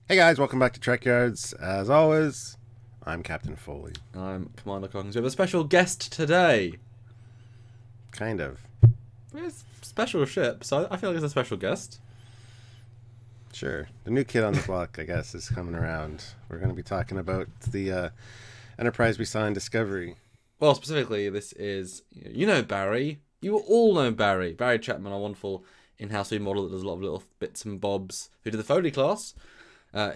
Hey guys, welcome back to TREKYARDS. As always, I'm Captain Foley. I'm Commander Coggins. We have a special guest today. Kind of. It's a special ship, so I feel like it's a special guest. Sure. The new kid on the block, I guess, is coming around. We're going to be talking about the Enterprise we saw in Discovery. Well, specifically, this is, Barry. You all know Barry. Barry Chapman, our wonderful in-house lead model that does a lot of little bits and bobs, who did the Foley class.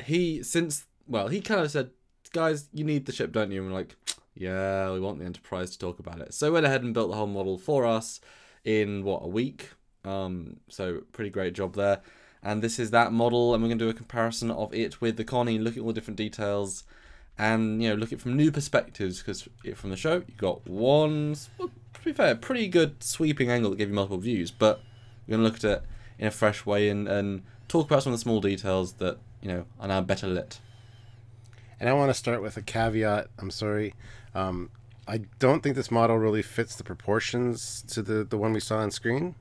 He kind of said, guys, you need the ship, don't you? And we're like, yeah, we want the Enterprise to talk about it. So went ahead and built the whole model for us in, a week? So pretty great job there. And this is that model, and we're going to do a comparison of it with the Connie, look at all the different details, and, look at it from new perspectives, because from the show, you got one, well, to be fair, pretty good sweeping angle that gave you multiple views, but we're going to look at it in a fresh way and talk about some of the small details that, are now better lit. And I want to start with a caveat. I'm sorry. I don't think this model really fits the proportions to the one we saw on screen.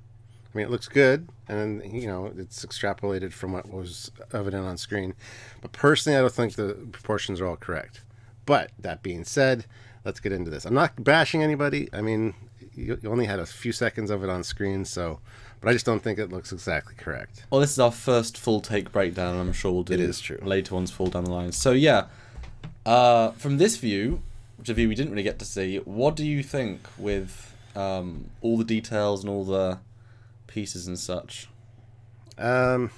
I mean, it looks good, and it's extrapolated from what was evident on screen. But personally, I don't think the proportions are all correct. But that being said, let's get into this. I'm not bashing anybody. I mean, you only had a few seconds of it on screen, but I just don't think it looks exactly correct. Well, this is our first full take breakdown, and I'm sure we'll do it is true. Later ones fall down the line. So yeah, from this view, which is a view we didn't really get to see, what do you think with all the details and all the pieces and such? I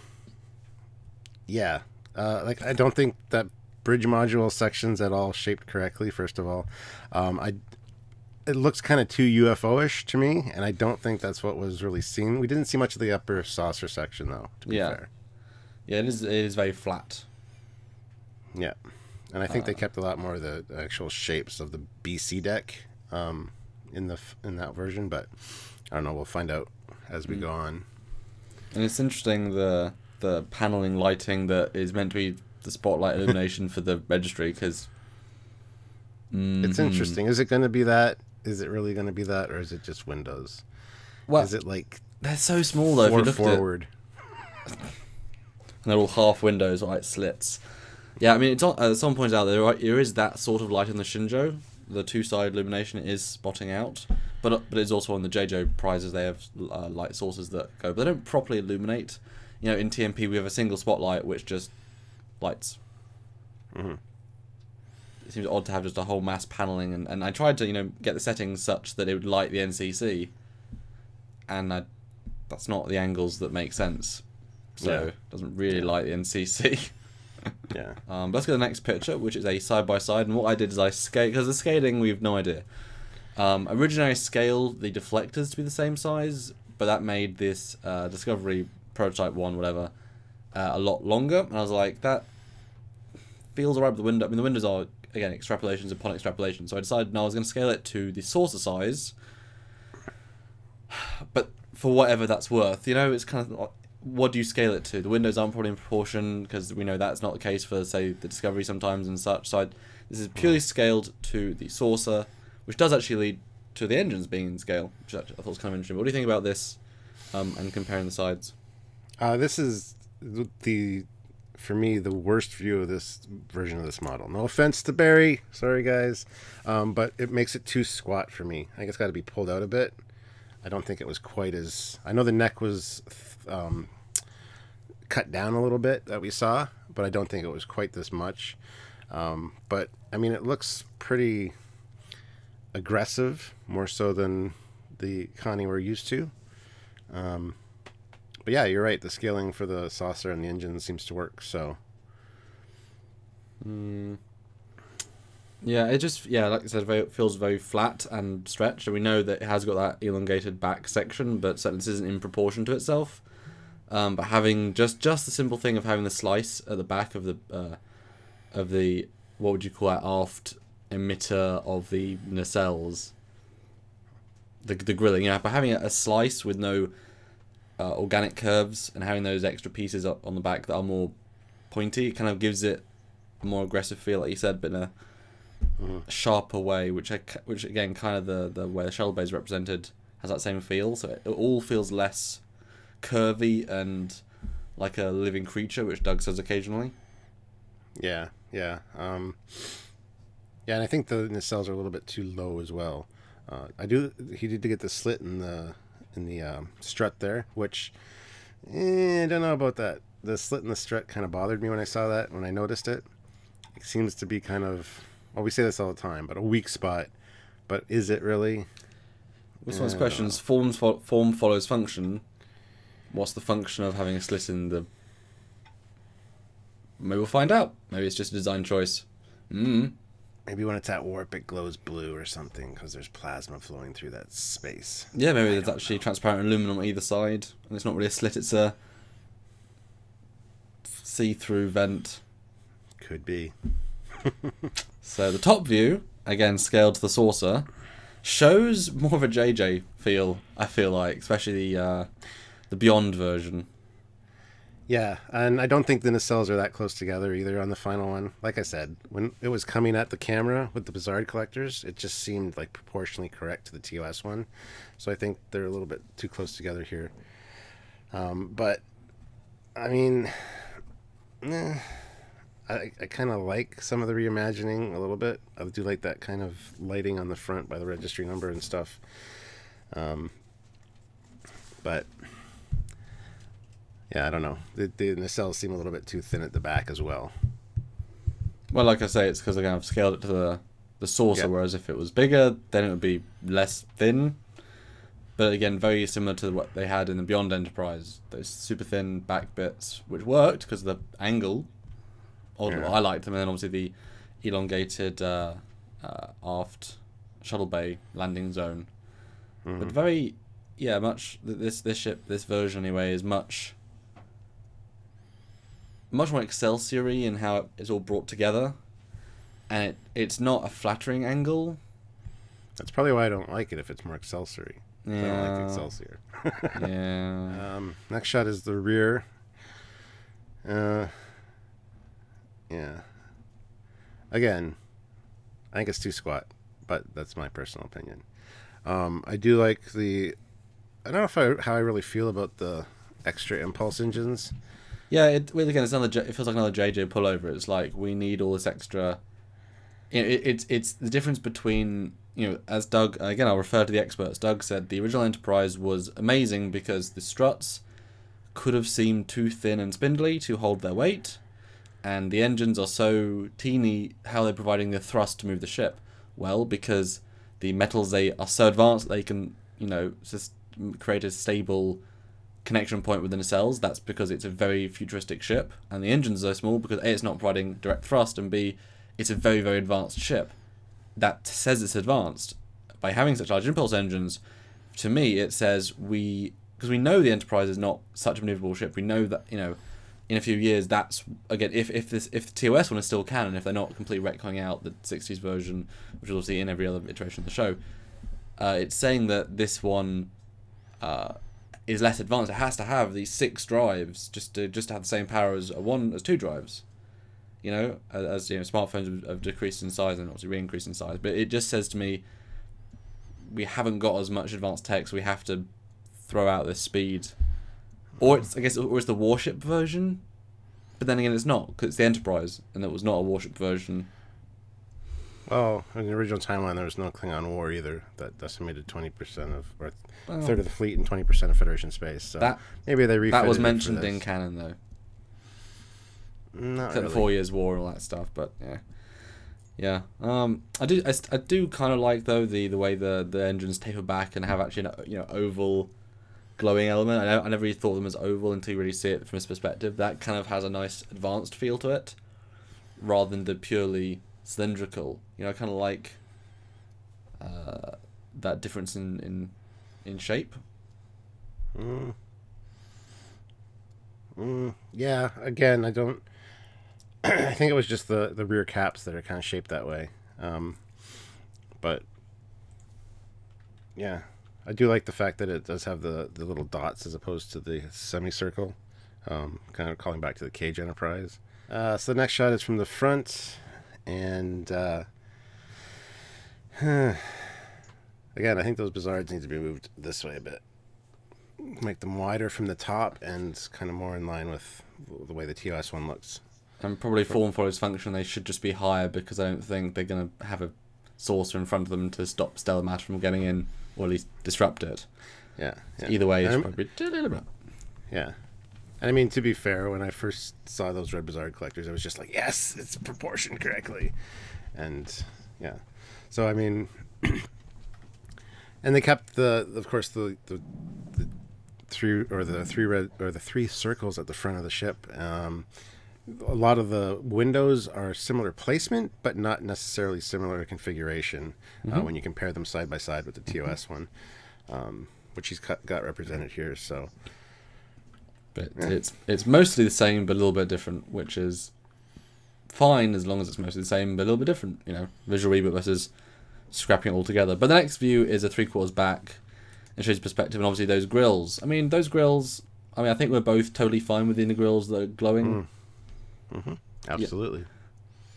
don't think that bridge module section's at all shaped correctly, first of all. It looks kind of too UFO-ish to me, and I don't think that's what was really seen. We didn't see much of the upper saucer section, though, to be fair. Yeah, it is very flat. Yeah, and I think they kept a lot more of the actual shapes of the BC deck in that version, but I don't know, we'll find out as we go on. And it's interesting the paneling lighting that is meant to be the spotlight illumination for the registry, because it's interesting. Is it going to be that? Is it really going to be that, or is it just windows? Well, is it like they're so small though? If you look forward, and they're all half windows, like slits. Yeah, I mean, someone points out there is that sort of light in the Shinjo. The two-side illumination is spotting out, but it's also on the JJ prizes. They have light sources that go, but they don't properly illuminate. In TMP we have a single spotlight which just lights. Mm-hmm. It seems odd to have just a whole mass paneling, and I tried to get the settings such that it would light the NCC, and that's not the angles that make sense, so it doesn't really light the NCC. Yeah. But let's go to the next picture, which is a side by side, and what I did is I scaled, because the scaling we have no idea. Originally I scaled the deflectors to be the same size, but that made this Discovery prototype 1 whatever a lot longer, and I was like, that feels alright with the window. I mean, the windows are, again, extrapolations upon extrapolation, so I decided I was going to scale it to the saucer size, but for whatever that's worth, it's kind of, what do you scale it to? The windows aren't probably in proportion, because we know that's not the case for, say, the Discovery sometimes and such, so this is purely scaled to the saucer, which does actually lead to the engines being in scale, which I thought was kind of interesting. But what do you think about this, and comparing the sides? This is for me, the worst view of this version of this model. No offense to Barry, sorry guys, but it makes it too squat for me. I think it's got to be pulled out a bit. I don't think it was quite as... I know the neck was cut down a little bit that we saw, but I don't think it was quite this much. But, I mean, it looks pretty aggressive, more so than the Connie we're used to. But yeah, you're right. The scaling for the saucer and the engine seems to work. So, yeah, it just like I said, feels very flat and stretched. And we know that it has got that elongated back section, but certainly this isn't in proportion to itself. But having just the simple thing of having the slice at the back of the what would you call that, aft emitter of the nacelles, the grilling, by having a slice with no organic curves and having those extra pieces up on the back that are more pointy, it kind of gives it a more aggressive feel, like you said, but in a sharper way, which again, kind of the way the shuttle bay is represented has that same feel, so it all feels less curvy and like a living creature, which Doug says occasionally. Yeah, yeah. Yeah, and I think the nacelles are a little bit too low as well. He did get the slit in the strut there, which I don't know about that. The slit in the strut kind of bothered me when I saw that, when I noticed it. It seems to be kind of, well, we say this all the time, but a weak spot. But is it really? This one's questions. Form follows function. What's the function of having a slit in the... Maybe we'll find out. Maybe it's just a design choice. Maybe when it's at warp, it glows blue or something because there's plasma flowing through that space. Yeah, maybe there's actually transparent aluminum on either side, and it's not really a slit, it's a see-through vent. Could be. So the top view, again scaled to the saucer, shows more of a JJ feel, I feel like, especially the Beyond version. Yeah, and I don't think the nacelles are that close together either on the final one. Like I said, when it was coming at the camera with the Bizarre collectors, it just seemed like proportionally correct to the TOS one. So I think they're a little bit too close together here. But, I mean, I kind of like some of the reimagining a little bit. I do like that kind of lighting on the front by the registry number and stuff. But... yeah, I don't know. The nacelles seem a little bit too thin at the back as well. Well, like I say, it's because I've scaled it to the saucer, whereas if it was bigger, then it would be less thin. But again, very similar to what they had in the Beyond Enterprise. Those super thin back bits, which worked because of the angle. I liked them, and then obviously the elongated aft shuttle bay landing zone. But very, much this ship, this version anyway, is much more Excelsior-y in how it's all brought together, and it's not a flattering angle. That's probably why I don't like it if it's more Excelsior-y. Yeah. I don't like Excelsior. Yeah. Next shot is the rear. Yeah. Again, I think it's too squat, but that's my personal opinion. I do like the... I don't know how I really feel about the extra impulse engines. Yeah, it feels like another JJ pullover. It's like, we need all this extra... It's the difference between, as Doug... Again, I'll refer to the experts. Doug said the original Enterprise was amazing because the struts could have seemed too thin and spindly to hold their weight, and the engines are so teeny, how they're providing the thrust to move the ship. Well, because the metals, they are so advanced that they can, just create a stable connection point within the nacelles. That's because it's a very futuristic ship, and the engines are so small because A, it's not providing direct thrust, and B, it's a very, very advanced ship. That says it's advanced. By having such large impulse engines, to me, it says because we know the Enterprise is not such a maneuverable ship. We know that, in a few years, that's, again, if the TOS one is still canon, if they're not completely retconning out the 60s version, which we'll see in every other iteration of the show, it's saying that this one is less advanced. It has to have these 6 drives just to have the same power as 2 drives. As smartphones have decreased in size and obviously re-increased in size. But it just says to me, we haven't got as much advanced tech, so we have to throw out this speed. Or it's the warship version, but then again, it's not, because it's the Enterprise, and it was not a warship version. Well, in the original timeline, there was no Klingon war either. That decimated 20% or a third of the fleet and 20% of Federation space. So maybe they refitted that was mentioned in canon, though. Not Except really. the 4 Years' War and all that stuff, but yeah. I do kind of like, though, the way the engines taper back and have actually an oval glowing element. I never really thought of them as oval until you really see it from this perspective. That kind of has a nice advanced feel to it, rather than the purely cylindrical. I kind of like that difference in shape. Yeah, again, I don't... I think it was just the rear caps that are kind of shaped that way. But, yeah, I do like the fact that it does have the little dots as opposed to the semicircle. Kind of calling back to the Cage Enterprise. So the next shot is from the front. And, again, I think those Bizarres need to be moved this way a bit. Make them wider from the top and kind of more in line with the way the TOS one looks. And probably form follows function. They should just be higher because I don't think they're going to have a saucer in front of them to stop stellar matter from getting in, or at least disrupt it. Yeah. So either way, it's probably... Yeah. And I mean, to be fair, when I first saw those Red Bazaar collectors, I was just like, yes, it's proportioned correctly. And yeah. So, I mean, and they kept of course, the three circles at the front of the ship. A lot of the windows are similar placement, but not necessarily similar configuration when you compare them side by side with the TOS one, which he's got represented here. So, but it's mostly the same, but a little bit different, which is fine as long as it's mostly the same, but a little bit different. You know, visual reboot versus scrapping it all together. But the next view is a 3/4 back. It shows perspective, and obviously those grills. I mean, those grills. I mean, I think we're both totally fine with the inner grills that are glowing. Absolutely.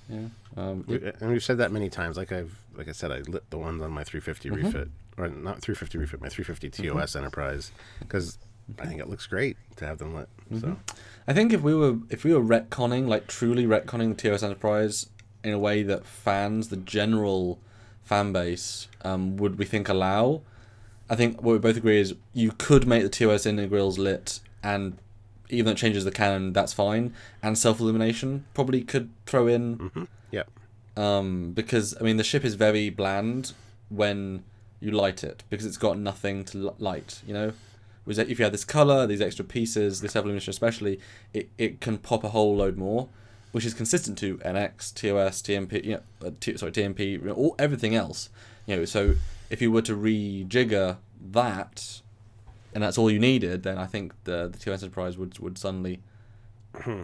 Yeah. And we've said that many times. Like I said, I lit the ones on my 350 refit, or not 350 refit, my 350 TOS Enterprise, because I think it looks great to have them lit. So I think if we were retconning, like truly retconning the TOS Enterprise in a way that fans, the general fan base, would we think allow, I think what we both agree is you could make the TOS inner grills lit, and even though it changes the canon, that's fine. And self-illumination probably could throw in. Because, I mean, the ship is very bland when you light it, because it's got nothing to light, you know? Whereas if you have this colour, these extra pieces, this self-illumination especially, it can pop a whole load more, which is consistent to NX, TOS, TMP, TMP, you know, everything else. You know, so if you were to rejigger that, and that's all you needed, then I think the TOS Enterprise would suddenly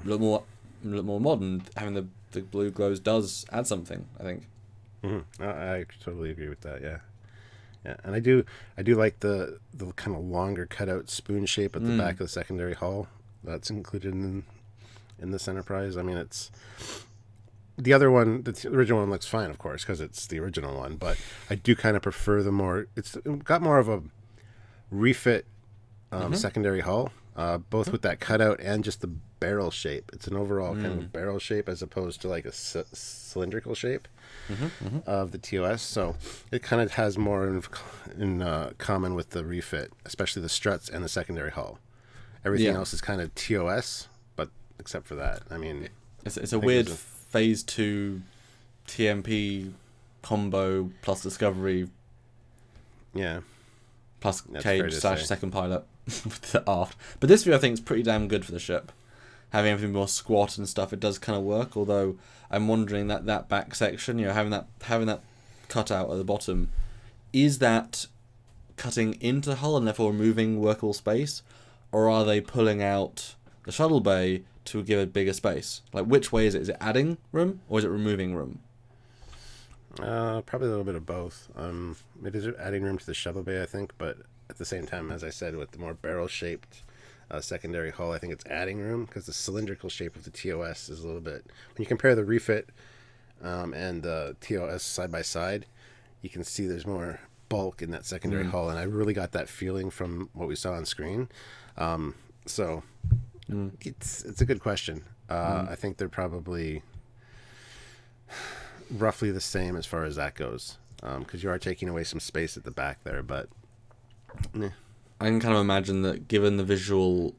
look more modern. Having the blue glows does add something, I think. I totally agree with that. Yeah, and I do like the kind of longer cutout spoon shape at the back of the secondary hull that's included in this Enterprise. I mean, it's the other one, the original one looks fine, of course, because it's the original one. But I do kind of prefer the more. It's got more of a refit. Secondary hull, both with that cutout and just the barrel shape. It's an overall kind of barrel shape as opposed to like a cylindrical shape of the TOS. So it kind of has more in common with the refit, especially the struts and the secondary hull. Everything else is kind of TOS, but except for that. I mean, it's a weird Phase 2 TMP combo plus Discovery. Yeah. Plus Cage / second pilot with the aft. But this view I think is pretty damn good for the ship. Having everything more squat and stuff, it does kind of work. Although I'm wondering that back section, you know, having that cutout at the bottom, is that cutting into hull and therefore removing workable space, or are they pulling out the shuttle bay to give it bigger space? Like, which way is it? Is it adding room or is it removing room? Probably a little bit of both. It is adding room to the shuttle bay, I think, but at the same time, as I said, with the more barrel-shaped secondary hull, I think it's adding room, because the cylindrical shape of the TOS is a little bit... When you compare the refit and the TOS side by side, you can see there's more bulk in that secondary hull, and I really got that feeling from what we saw on screen. So it's a good question. I think they're probably roughly the same as far as that goes, because you are taking away some space at the back there, but I can kind of imagine that, given the visual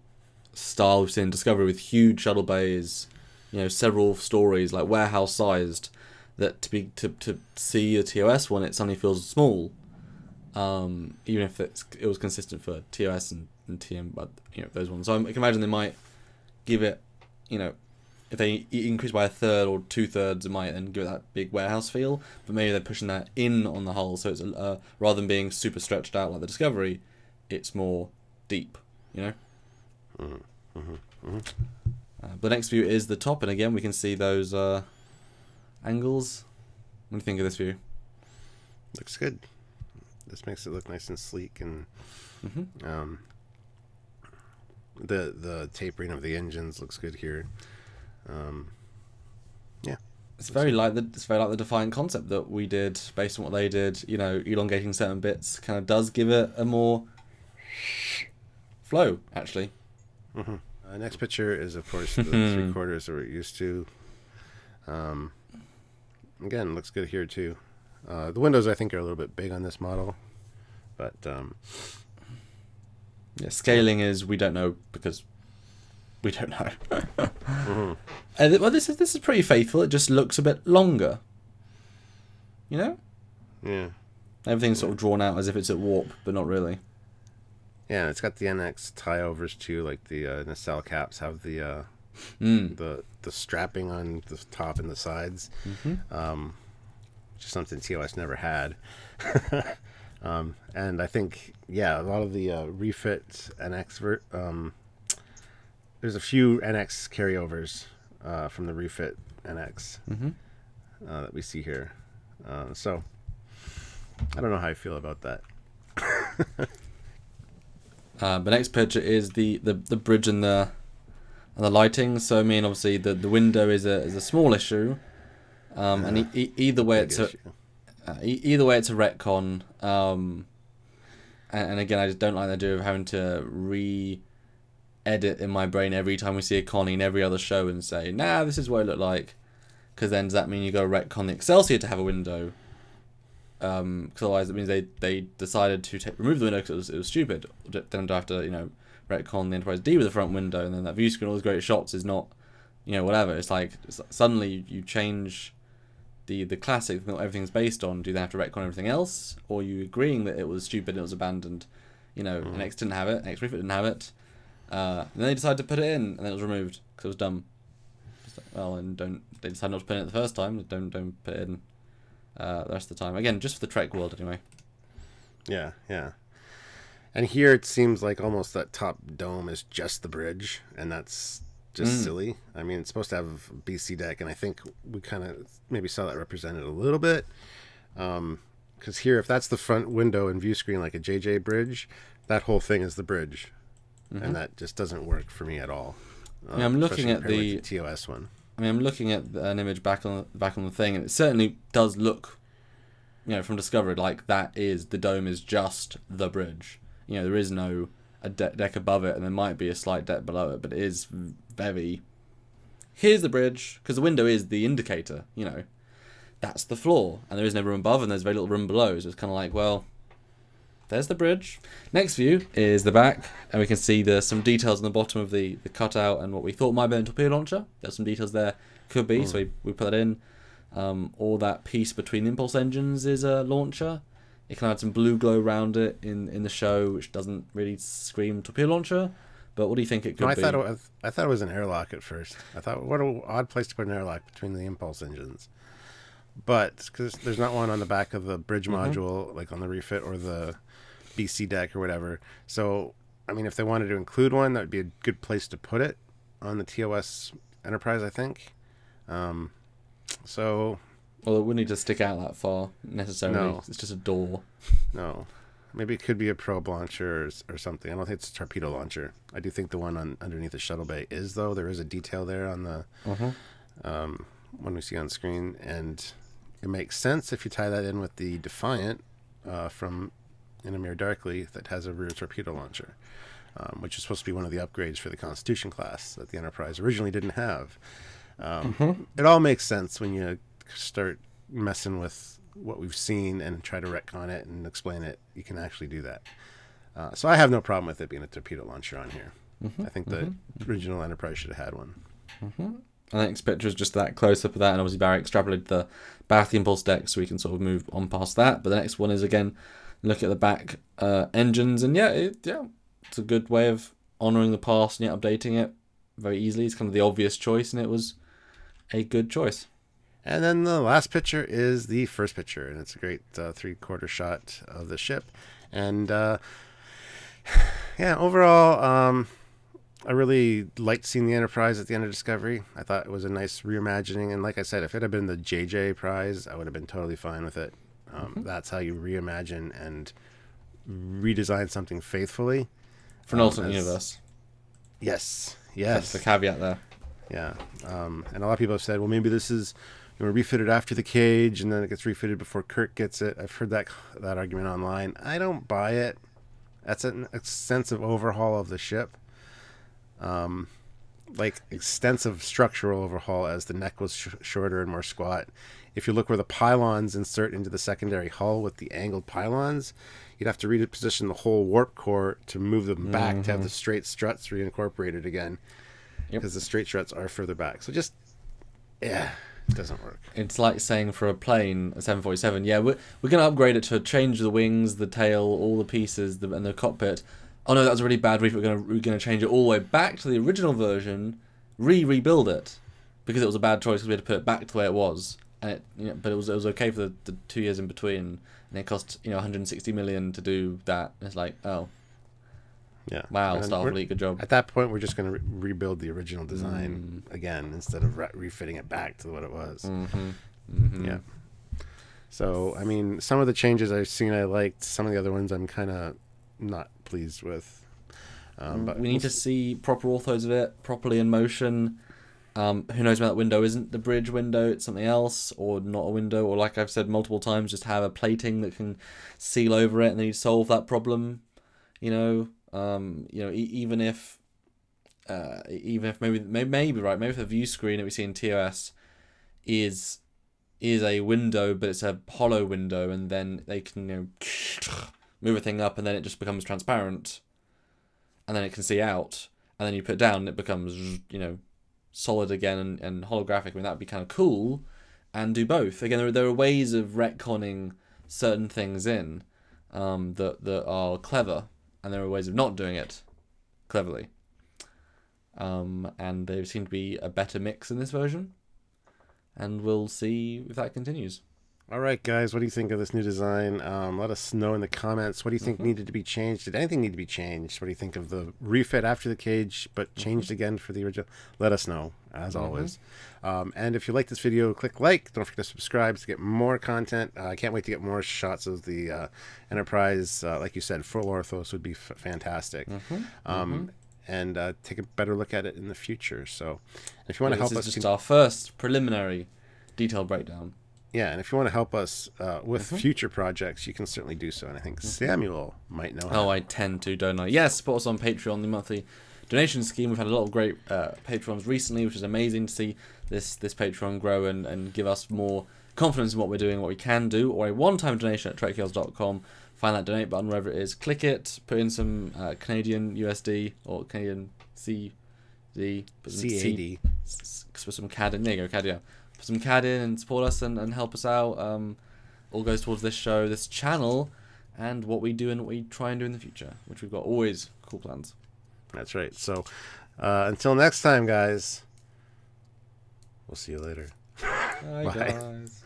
style we've seen in Discovery with huge shuttle bays, you know, several stories, like warehouse sized, that to see the TOS one, it suddenly feels small, even if it was consistent for TOS and TM, but you know, those ones. So I can imagine they might give it, you know, if they increase by a third or 2/3, it might then give it that big warehouse feel. But maybe they're pushing that in on the hull, so it's rather than being super stretched out like the Discovery, it's more deep, you know. But the next view is the top, and again we can see those angles. What do you think of this view? Looks good. This makes it look nice and sleek, and the tapering of the engines looks good here. Yeah, it's very like the Defiant concept that we did based on what they did. You know, elongating certain bits kind of does give it a more flow, actually. Next picture is, of course, the 3/4 that we're used to. Again, looks good here, too. The windows, I think, are a little bit big on this model. But, yeah, scaling is, we don't know, because we don't know. Well, this is pretty faithful. It just looks a bit longer. You know? Yeah. Everything's sort of drawn out as if it's at warp, but not really. Yeah, and it's got the NX tie-overs, too. Like the nacelle caps have the strapping on the top and the sides. Which is something TOS never had. And I think, yeah, a lot of the refit NX... there's a few NX carryovers from the refit NX that we see here. So, I don't know how I feel about that. But next picture is the bridge and the lighting. So I mean, obviously the window is a small issue, and either way it's either way it's a retcon. And again, I just don't like the idea of having to re-edit in my brain every time we see a Connie in every other show and say, nah, this is what it looked like. Because then does that mean you got to retcon the Excelsior to have a window? Because otherwise it means they decided to remove the window because it was stupid. Then do I have to, retcon the Enterprise D with the front window, and then that view screen, all those great shots is not, whatever. It's like suddenly you change the classic that everything's based on. Do they have to retcon everything else, or are you agreeing that it was stupid and it was abandoned? NX didn't have it, NX Refit didn't have it. And then they decided to put it in, and then it was removed because it was dumb. Well, and they decided not to put it in the first time. Don't put it in the rest of the time. Again, just for the Trek world, anyway. Yeah. And here it seems like almost that top dome is just the bridge, and that's just silly. I mean, it's supposed to have a BC deck, and I think we kind of maybe saw that represented a little bit. Because here, if that's the front window and view screen like a JJ bridge, that whole thing is the bridge. And that just doesn't work for me at all. I'm looking at the TOS one. I mean, I'm looking at an image back on the thing, and it certainly does look, from Discovery, like that is the dome is just the bridge. There is no a deck above it, and there might be a slight deck below it, but it is very. Here's the bridge, because the window is the indicator. That's the floor, and there is no room above, and there's very little room below. So it's kind of like, well, there's the bridge. Next view is the back, and we can see there's some details on the bottom of the cutout and what we thought might be a torpedo launcher. There's some details there, could be, so we put that in. All that piece between the impulse engines is a launcher. It can add some blue glow around it in the show, which doesn't really scream torpedo launcher. But what do you think it could be? I thought it was an airlock at first. I thought, what an odd place to put an airlock between the impulse engines. But because there's not one on the back of the bridge module, like on the refit or the BC deck or whatever. So, I mean, if they wanted to include one, that would be a good place to put it on the TOS Enterprise, I think. Well, it wouldn't need to stick out that far, necessarily. No. It's just a door. No. Maybe it could be a probe launcher or something. I don't think it's a torpedo launcher. I do think the one underneath the shuttle bay is, though. There is a detail there on the one we see on screen. And it makes sense if you tie that in with the Defiant from In a Mirror Darkly that has a rear torpedo launcher, which is supposed to be one of the upgrades for the Constitution class that the Enterprise originally didn't have. It all makes sense when you start messing with what we've seen and try to retcon it and explain it. You can actually do that. So I have no problem with it being a torpedo launcher on here. I think the original Enterprise should have had one. The next picture is just that close-up of that, and obviously Barry extrapolated the back of the impulse deck, so we can sort of move on past that. But the next one is, again, look at the back engines, and it's a good way of honouring the past and updating it very easily. It's kind of the obvious choice, and it was a good choice. And then the last picture is the first picture, and it's a great 3/4 shot of the ship. And overall, I really liked seeing the Enterprise at the end of Discovery. I thought it was a nice reimagining, and like I said, if it had been the JJ prize, I would have been totally fine with it. That's how you reimagine and redesign something faithfully for an alternate universe. Yes. That's the caveat there. Yeah, and a lot of people have said, well, maybe this is refitted after the cage, and then it gets refitted before Kirk gets it. I've heard that argument online. I don't buy it. That's an extensive overhaul of the ship. like extensive structural overhaul as the neck was shorter and more squat. If you look where the pylons insert into the secondary hull with the angled pylons, you'd have to reposition the whole warp core to move them back to have the straight struts reincorporated again, because the straight struts are further back. So just, yeah, it doesn't work. It's like saying for a plane, a 747, yeah, we're going to upgrade it to change the wings, the tail, all the pieces, and the cockpit. Oh no, that was a really bad refit. We're going to change it all the way back to the original version, rebuild it, because it was a bad choice because we had to put it back to the way it was. And it, but it was okay for the 2 years in between, and it cost 160 million to do that. And it's like, oh, yeah, wow, Starfleet, good job. At that point, we're just going to rebuild the original design again instead of refitting it back to what it was. Yeah. So I mean, some of the changes I've seen I liked. Some of the other ones I'm kind of not pleased with. But we need to see proper orthos of it, properly in motion. Who knows when that window isn't the bridge window, it's something else, or not a window, or like I've said multiple times, just have a plating that can seal over it, and then you solve that problem. Even if maybe if the view screen that we see in TOS is a window, but it's a hollow window, and then they can move a thing up, and then it just becomes transparent, and then it can see out, and then you put it down, and it becomes solid again and holographic. I mean, that would be kind of cool, and do both. Again, there are ways of retconning certain things in that are clever, and there are ways of not doing it cleverly. And there seem to be a better mix in this version, and we'll see if that continues. All right, guys, what do you think of this new design? Let us know in the comments. What do you think needed to be changed? Did anything need to be changed? What do you think of the refit after the cage, but changed again for the original? Let us know, as always. And if you like this video, click like. Don't forget to subscribe to get more content. I can't wait to get more shots of the Enterprise. Like you said, full orthos would be fantastic. And take a better look at it in the future. So if you want to help us... This is just our first preliminary detailed breakdown. Yeah, and if you want to help us with future projects, you can certainly do so. And I think Samuel might know how. Oh, I tend to, don't I? Yes, support us on Patreon, the monthly donation scheme. We've had a lot of great Patrons recently, which is amazing to see this Patreon grow and give us more confidence in what we're doing, what we can do. Or a one-time donation at TREKYARDS.com. Find that donate button wherever it is. Click it, put in some Canadian USD or Canadian CAD. Put some CAD in. There you go, CAD, yeah. Put some CAD in and support us and help us out. All goes towards this show, this channel, and what we do and what we try and do in the future, which we've got always cool plans. That's right. So until next time, guys, we'll see you later. Bye, guys.